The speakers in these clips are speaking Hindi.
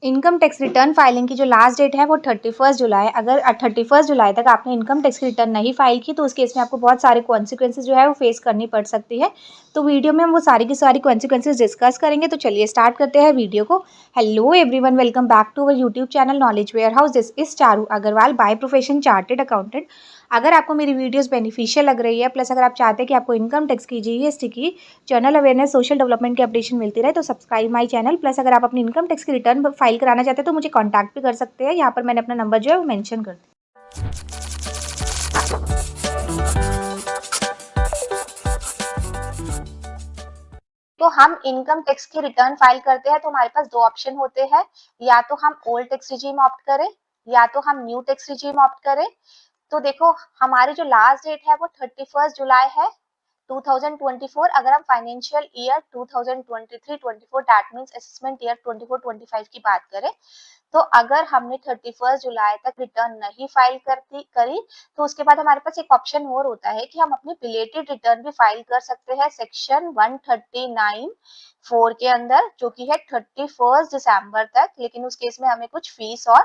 इनकम टैक्स रिटर्न फाइलिंग की जो लास्ट डेट है वो 31 जुलाई। अगर 31 जुलाई तक आपने इनकम टैक्स रिटर्न नहीं फाइल की तो उस केस में आपको बहुत सारे कॉन्सिक्वेंसेज जो है वो फेस करनी पड़ सकती है। तो वीडियो में हम वो सारी की सारी कॉन्सिक्वेंसेज डिस्कस करेंगे। तो चलिए स्टार्ट करते हैं वीडियो को। Hello everyone, welcome back to our YouTube channel knowledge warehouse. This is Charu Agarwal, by profession chartered accountant. अगर आपको मेरी वीडियोस बेनिफिशियल लग रही है, प्लस अगर आप चाहते हैं कि आपको इनकम टैक्स की, जीएसटी की, जनरल अवेयरनेस, सोशल डेवलपमेंट की अपडेशन मिलती रहे, तो सब्सक्राइब माय चैनल। प्लस अगर आप अपनी इनकम टैक्स की रिटर्न फाइल कराना चाहते हैं तो मुझे कॉन्टैक्ट भी कर सकते हैं। यहाँ पर मैंने अपना नंबर जो है वो मेंशन कर दिया। तो हम इनकम टैक्स की रिटर्न फाइल करते हैं तो हमारे पास दो ऑप्शन होते हैं, या तो हम ओल्ड टैक्स रिजीम ऑप्ट करें या तो हम न्यू टैक्स रिजीम ऑप्ट करें। तो देखो, हमारी जो लास्ट डेट है वो 31 जुलाई है 2024। अगर हम financial year 2023-24 that means assessment year 24-25 की बात करें, तो अगर हमने 31 जुलाई तक रिटर्न नहीं फाइल करी तो उसके बाद हमारे पास एक ऑप्शन और होता है कि हम अपनी बिलेटेड रिटर्न भी फाइल कर सकते हैं सेक्शन 139(4) के अंदर, जो कि है 31 दिसंबर तक। लेकिन उस केस में हमें कुछ फीस और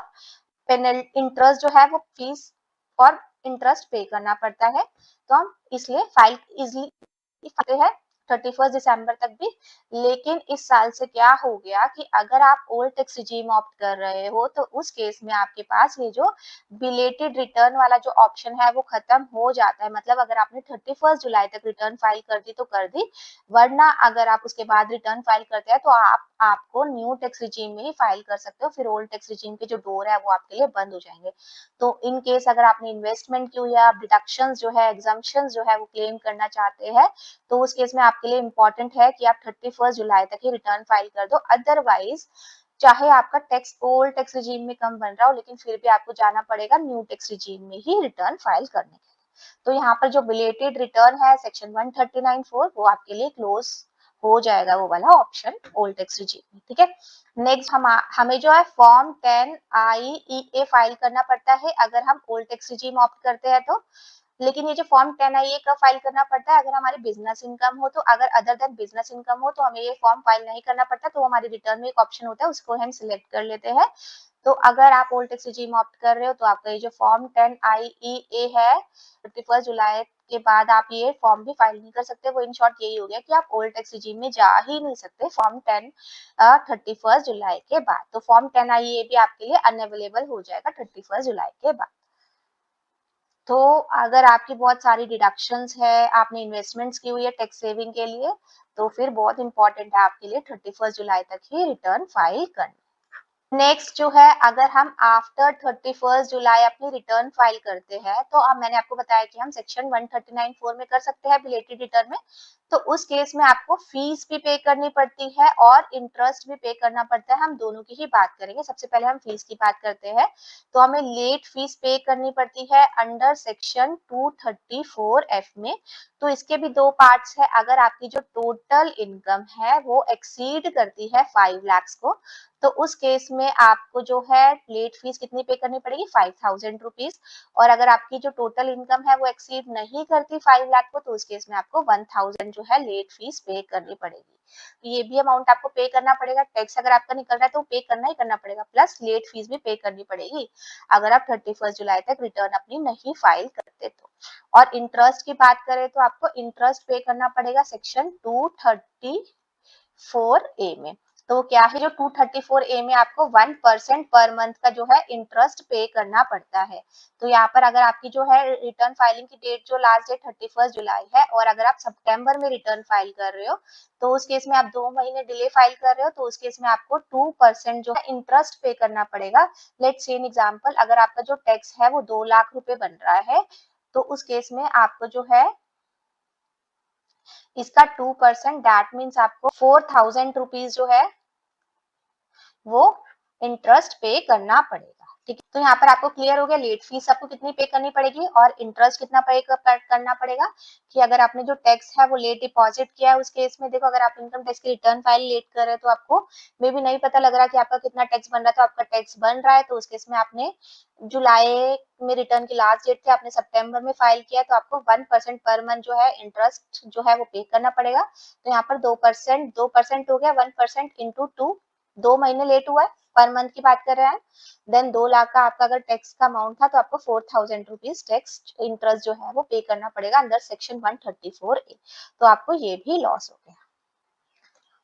पेनल इंटरेस्ट जो है वो फीस और इंटरेस्ट पे करना पड़ता है। तो हम इसलिए फाइल इजिली करते हैं 31 दिसंबर तक भी। लेकिन इस साल से क्या हो गया कि अगर आप ओल्ड टैक्स रिजीम ऑप्ट कर रहे हो तो उस केस में आपके पास ये जो बिलेटेड रिटर्न वाला जो ऑप्शन है वो खत्म हो जाता है। मतलब अगर आपने 31 जुलाई तक रिटर्न फाइल कर दी तो कर दी, वरना अगर आप उसके बाद रिटर्न फाइल करते हैं तो आपको न्यू टैक्स रिजीम में ही फाइल कर सकते हो। फिर ओल्ड टैक्स रिजीम के जो डोर है वो आपके लिए बंद हो जाएंगे। तो इन केस अगर आपने इन्वेस्टमेंट की या डिडक्शंस जो है, एग्जम्पशंस जो है वो क्लेम करना चाहते हैं, तो उस केस में आपके लिए इंपॉर्टेंट है कि आप 31 जुलाई तक ही रिटर्न फाइल कर दो। अदरवाइज चाहे आपका टैक्स ओल्ड टैक्स रिजीम में कम बन रहा हो, लेकिन फिर भी आपको जाना पड़ेगा न्यू टैक्स रिजीम में ही रिटर्न फाइल करने के लिए। तो यहाँ पर जो बिलेटेड रिटर्न है सेक्शन 139(4) वो आपके लिए क्लोज हो जाएगा, वो वाला ऑप्शन ओल्ड टैक्स रिजीम में। ठीक है, नेक्स्ट हमें जो है फॉर्म 10(I)(E)(A) फाइल करना पड़ता है अगर हम ओल्ड टैक्स रिजीम ऑप्ट करते हैं तो। लेकिन ये जो फॉर्म 10(I)(A) कब फाइल करना पड़ता है, अगर हमारी बिजनेस इनकम हो तो। अगर अदर देन बिजनेस इनकम हो तो हमें ये फॉर्म फाइल नहीं करना पड़ता। तो हमारी रिटर्न में एक ऑप्शन होता है, उसको हम सिलेक्ट कर लेते हैं। तो अगर आप ओल्ड टैक्स रिजीम ऑप्ट कर रहे हो तो आपका ये जो फॉर्म 10(I)(E)(A) है 31 जुलाई के बाद आप ये फॉर्म भी फाइल नहीं कर सकते। वो इन शॉर्ट यही हो गया कि आप ओल्ड टैक्स रिजीम में जा ही नहीं सकते फॉर्म 31 जुलाई के बाद। तो फॉर्म 10(I)(A) भी आपके लिए अनअवेलेबल हो जाएगा 31 जुलाई के बाद। तो अगर आपकी बहुत सारी डिडक्शंस है, आपने इन्वेस्टमेंट्स की हुई है टैक्स सेविंग के लिए, तो फिर बहुत इंपॉर्टेंट है आपके लिए 31 जुलाई तक ही रिटर्न फाइल करना। नेक्स्ट जो है, अगर हम आफ्टर 31 जुलाई अपनी रिटर्न फाइल करते हैं तो अब मैंने आपको बताया कि हम सेक्शन 139(4) में कर सकते हैं बिलेटेड रिटर्न में। तो उस केस में आपको फीस भी पे करनी पड़ती है और इंटरेस्ट भी पे करना पड़ता है। हम दोनों की ही बात करेंगे। सबसे पहले हम फीस की बात करते हैं। तो हमें लेट फीस पे करनी पड़ती है अंडर सेक्शन 234(F) में। तो इसके भी दो पार्ट्स है। अगर आपकी जो टोटल इनकम है वो एक्सीड करती है 5 लाख को, तो उस केस में आपको जो है लेट फीस कितनी पे करनी पड़ेगी, 5000 रुपीज। और अगर आपकी जो टोटल इनकम है वो एक्सीड नहीं करती 5 लाख को, तो उस केस में आपको 1000 जो है लेट फीस पे करनी पड़ेगी। तो ये भी अमाउंट आपको पे करना पड़ेगा। टैक्स अगर आपका निकल रहा है तो पे करना ही करना पड़ेगा, प्लस लेट फीस भी पे करनी पड़ेगी अगर आप 31 जुलाई तक रिटर्न अपनी नहीं फाइल करते तो। और इंटरेस्ट की बात करें तो आपको इंटरेस्ट पे करना पड़ेगा सेक्शन 234(A) में। तो क्या है, जो 234(A) में आपको 1% पर मंथ का जो है इंटरेस्ट पे करना पड़ता है। तो यहाँ पर अगर आपकी जो है रिटर्न फाइलिंग की डेट जो लास्ट डेट 31 जुलाई है और अगर आप सितंबर में रिटर्न फाइल कर रहे हो, तो उस केस में आप 2 महीने डिले फाइल कर रहे हो, तो उस केस में आपको 2% जो है इंटरेस्ट पे करना पड़ेगा। लेट्स से एन एग्जांपल, अगर आपका जो टैक्स है वो 2 लाख रुपए बन रहा है, तो उस केस में आपको जो है इसका 2% दैट मीन्स आपको 4000 रुपीज जो है वो इंटरेस्ट पे करना पड़ेगा। ठीक है, तो यहाँ पर आपको क्लियर हो गया लेट फीस आपको कितनी पे करनी पड़ेगी और इंटरेस्ट कितना करना पड़ेगा। कि अगर आपने जो टैक्स है वो लेट डिपॉजिट किया है, उस केस में देखो, अगर आप इनकम टैक्स की रिटर्न फाइल लेट कर रहे हैं तो आपको मे भी नहीं पता लग रहा कि आपका कितना टैक्स बन रहा है। तो आपका टैक्स बन रहा है तो उस केस में आपने जुलाई में रिटर्न की लास्ट डेट थी, आपने सितंबर में फाइल किया, तो आपको 1% पर मंथ जो है इंटरेस्ट जो है वो पे करना पड़ेगा। तो यहाँ पर 2% हो गया, 1% इंटू 2 2 महीने लेट हुआ है, पर मंथ की बात कर रहे हैं, देन 2 लाख का आपका अगर टैक्स का अमाउंट था तो आपको 4000 रुपीज टैक्स इंटरेस्ट जो है वो पे करना पड़ेगा अंडर सेक्शन 134A। तो आपको ये भी लॉस हो गया।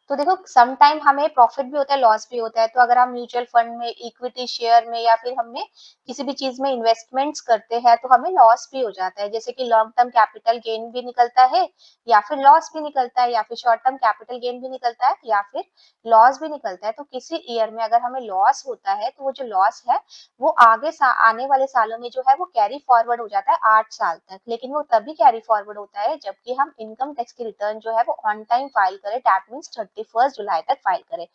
तो देखो सम टाइम हमें प्रॉफिट भी होता है, लॉस भी होता है। तो अगर हम म्यूचुअल फंड में, इक्विटी शेयर में या फिर हमें किसी भी चीज में इन्वेस्टमेंट्स करते हैं तो हमें लॉस भी हो जाता है, जैसे कि लॉन्ग टर्म कैपिटल गेन भी निकलता है या फिर लॉस भी निकलता है, या फिर शॉर्ट टर्म कैपिटल गेन भी निकलता है या फिर लॉस भी निकलता है। तो किसी ईयर में अगर हमें लॉस होता है तो वो जो लॉस है वो आने वाले सालों में जो है वो कैरी फॉरवर्ड हो जाता है 8 साल तक। लेकिन वो तभी कैरी फॉरवर्ड होता है जबकि हम इनकम टैक्स की रिटर्न जो है वो ऑन टाइम फाइल करें, दैट मीन्स 31 जुलाई तक फाइल करें।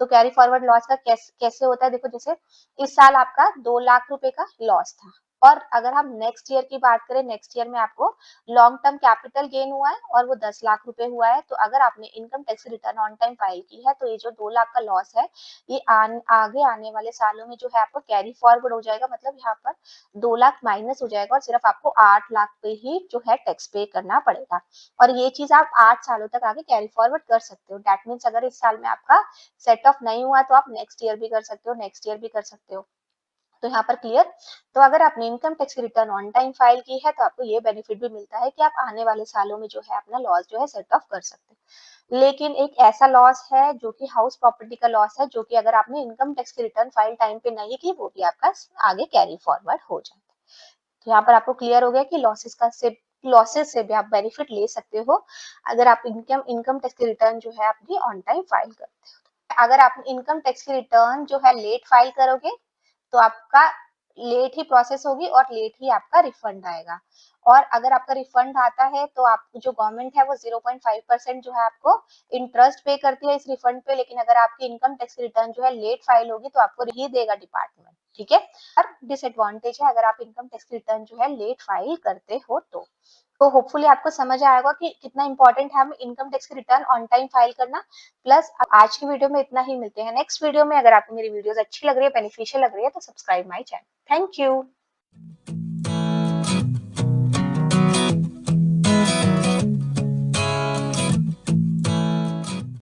तो कैरी फॉरवर्ड लॉस का कैसे होता है, देखो जैसे इस साल आपका 2 लाख रुपए का लॉस था, और अगर हम नेक्स्ट ईयर की बात करें, नेक्स्ट ईयर में आपको लॉन्ग टर्म कैपिटल गेन हुआ है और वो 10 लाख रुपए हुआ है, तो अगर आपने income tax return on time file की है तो ये जो 2 लाख का लॉस है ये आगे आने वाले सालों में जो है आपको कैरी फॉरवर्ड हो जाएगा, मतलब यहाँ पर 2 लाख माइनस हो जाएगा और सिर्फ आपको 8 लाख पे ही जो है टैक्स पे करना पड़ेगा। और ये चीज आप 8 सालों तक आगे कैरी फॉरवर्ड कर सकते हो। दैट मीन्स अगर इस साल में आपका सेट ऑफ नहीं हुआ तो आप नेक्स्ट ईयर भी कर सकते हो, नेक्स्ट ईयर भी कर सकते हो। तो यहाँ पर क्लियर। तो अगर आपने इनकम टैक्स की रिटर्न ऑन टाइम फाइल की है तो आपको ये बेनिफिट भी मिलता है कि आप आने वाले सालों में जो है अपना लॉस जो है सेट ऑफ कर सकते हैं। लेकिन एक ऐसा लॉस है जो कि हाउस प्रॉपर्टी का लॉस है, जो कि अगर आपने इनकम टैक्स की रिटर्न फाइल टाइम पे नहीं की वो भी आपका आगे कैरी फॉरवर्ड हो जाता है। तो यहाँ पर आपको क्लियर हो गया कि लॉसेस से भी आप बेनिफिट ले सकते हो अगर आप इनकम टैक्स की रिटर्न जो है आपकी ऑन टाइम फाइल करते हो। अगर आप इनकम टैक्स की रिटर्न जो है लेट फाइल करोगे तो आपका लेट ही प्रोसेस होगी और लेट ही आपका रिफंड आएगा। और अगर आपका रिफंड आता है तो आप जो गवर्नमेंट है वो 0.5% जो है आपको इंटरेस्ट पे करती है इस रिफंड पे। लेकिन अगर आपकी इनकम टैक्स रिटर्न जो है लेट फाइल होगी तो आपको ही देगा डिपार्टमेंट, ठीक है। और डिसएडवांटेज है अगर आप इनकम टैक्स रिटर्न जो है लेट फाइल करते हो तो होपफुली आपको समझ आएगा कि कितना इंपॉर्टेंट है हमें इनकम टैक्स की रिटर्न ऑन टाइम फाइल करना। प्लस आज की वीडियो में इतना ही, मिलते हैं नेक्स्ट वीडियो में। अगर आपको मेरी वीडियोस अच्छी लग रही है, बेनिफिशियल लग रही है तो subscribe my channel. Thank you.